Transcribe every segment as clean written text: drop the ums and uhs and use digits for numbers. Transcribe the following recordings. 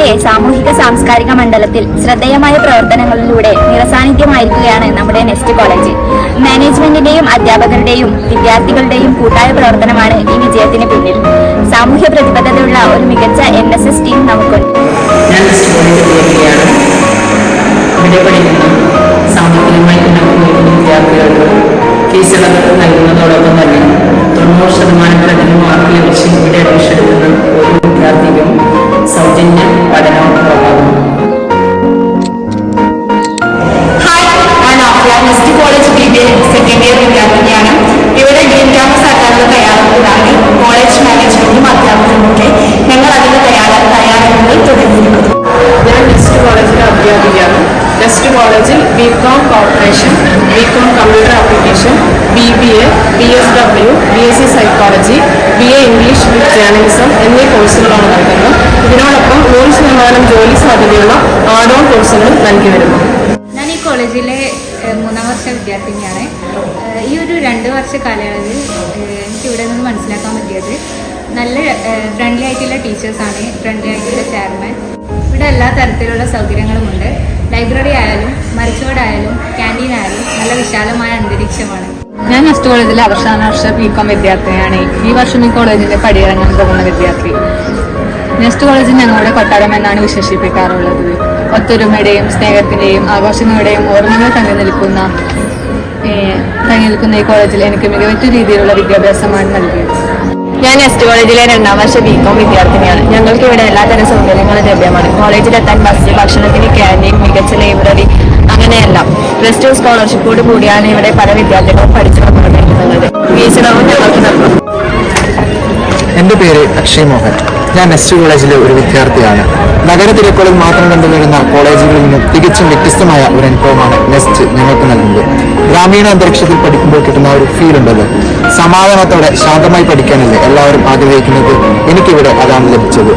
കോളേജിലെ സാമൂഹിക സാംസ്കാരിക മണ്ഡലത്തിൽ ശ്രദ്ധേയമായ പ്രവർത്തനങ്ങളിലൂടെ നിറസാന്നിധ്യമായിരിക്കുകയാണ് നമ്മുടെ നെസ്റ്റ് കോളേജ്. മാനേജ്മെന്റിന്റെയും അധ്യാപകരുടെയും വിദ്യാർത്ഥികളുടെയും കൂട്ടായ പ്രവർത്തനമാണ് ഈ വിജയത്തിന് പിന്നിൽ. സാമൂഹ്യ പ്രതിബദ്ധതയുള്ള ഒരു മികച്ച NSS ടീം നമുക്കുണ്ട്. ഞാൻ നെസ്റ്റ് കോളേജിൽ ഇവിടെ പഠിക്കുന്ന സാമ്പത്തികമായി പിന്നോക്കം വിദ്യാർത്ഥികൾക്ക് ഫീസ് ഇളവ് നൽകുന്നതോടൊപ്പം തന്നെ 90% മാർക്ക് ലഭിച്ച് ഇവിടെ അഡ്മിഷൻ എടുക്കുന്ന ഓരോ വിദ്യാർത്ഥിക്കും സൗജന്യ പഠനവും ഉറപ്പാകുന്നു. Nest college BBA second year വിദ്യാർത്ഥിനിയാണ്. ഇവിടെ ഗ്രീൻ ക്യാമ്പസ് ആക്കാനുള്ള തയ്യാറെടുപ്പിലാണ് കോളേജ് മാനേജ്മെന്റും അധ്യാപകരുമൊക്കെ. ഞങ്ങൾ അതിന്റെ തയ്യാറെടുപ്പുകൾ തുടങ്ങിയിരിക്കുന്നു. ഞാൻ നെസ്റ്റ് കോളേജിലെ അധ്യാപികയാണ്. നെസ്റ്റ് കോളേജിൽ BCom corporation, BCom computer application, BBA, BSW, BSc psychology, BA English with journalism എന്നീ കോഴ്സുകളാണ് നൽകുന്നത്. ഇതിനോടൊപ്പം 100% ജോലി സാധ്യതയുള്ള ആഡ് ഓൺ കോഴ്സുകൾ നൽകി വരുന്നു. ഞാൻ ഈ കോളേജിലെ 3ാം വർഷ വിദ്യാർത്ഥിനിയാണ്. ഈ ഒരു 2 വർഷ കാലയളവിൽ എനിക്കിവിടെ നിന്ന് മനസ്സിലാക്കാൻ പറ്റിയത് നല്ല ഫ്രണ്ട്ലി ആയിട്ടുള്ള ടീച്ചേഴ്സാണ്, ഫ്രണ്ട്ലി ആയിട്ടുള്ള ചെയർമാൻ. ഇവിടെ എല്ലാ തരത്തിലുള്ള സൗകര്യങ്ങളുമുണ്ട്. ലൈബ്രറി ആയാലും മരിച്ചോടായാലും ക്യാൻറ്റീൻ ആയാലും നല്ല വിശാലമായ അന്തരീക്ഷമാണ്. ഞാൻ നെസ്റ്റ് കോളേജിലെ അവസാന വർഷ BCom വിദ്യാർത്ഥിനിയാണ്. ഈ വർഷം ഈ കോളേജിന്റെ പടിയിറങ്ങാൻ പോകുന്ന വിദ്യാർത്ഥി. നെസ്റ്റ് കോളേജ് ഞങ്ങളുടെ കൊട്ടാരം എന്നാണ് വിശേഷിപ്പിക്കാറുള്ളത്. ഒത്തൊരുമയുടെയും സ്നേഹത്തിന്റെയും ആഘോഷങ്ങളുടെയും ഓർമ്മകൾ തങ്ങി നിൽക്കുന്ന ഈ കോളേജിൽ എനിക്ക് മികവുറ്റ രീതിയിലുള്ള വിദ്യാഭ്യാസമാണ് നൽകിയത്. ഞാൻ നെസ്റ്റ് കോളേജിലെ 2ാം വർഷ BCom വിദ്യാർത്ഥിനിയാണ്. ഞങ്ങൾക്ക് ഇവിടെ എല്ലാത്തരം സൗകര്യങ്ങളും ലഭ്യമാണ്. കോളേജിലെത്താൻ ബസ്, ഭക്ഷണത്തിന് ക്യാൻറ്റീൻ, മികച്ച ലൈബ്രറി, അങ്ങനെയെല്ലാം. +2 സ്കോളർഷിപ്പോട് കൂടിയാണ് ഇവിടെ പല വിദ്യാർത്ഥികളും പഠിച്ചു കൊണ്ടുവന്നിരിക്കുന്നത്. ഫീസിളവും ഞങ്ങൾക്ക് നൽകും. എൻ്റെ പേര് അക്ഷയ് മോഹൻ. ഞാൻ നെസ്റ്റ് കോളേജിലെ ഒരു വിദ്യാർത്ഥിയാണ്. നഗര തിരക്കുകളിൽ മാത്രം കണ്ടുവരുന്ന കോളേജുകളിൽ നിന്നും തികച്ചും വ്യത്യസ്തമായ ഒരു അനുഭവമാണ് നെസ്റ്റ് ഞങ്ങൾക്ക് നൽകുന്നത്. ഗ്രാമീണ അന്തരീക്ഷത്തിൽ പഠിക്കുമ്പോൾ കിട്ടുന്ന ഒരു ഫീൽ ഉണ്ടല്ലോ, സമാധാനത്തോടെ ശാന്തമായി പഠിക്കാനല്ലേ എല്ലാവരും ആഗ്രഹിക്കുന്നത്. എനിക്കിവിടെ അതാണ് ലഭിച്ചത്.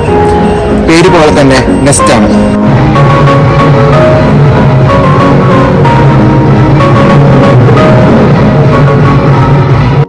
പേര് പോലെ തന്നെ നെസ്റ്റാണ്.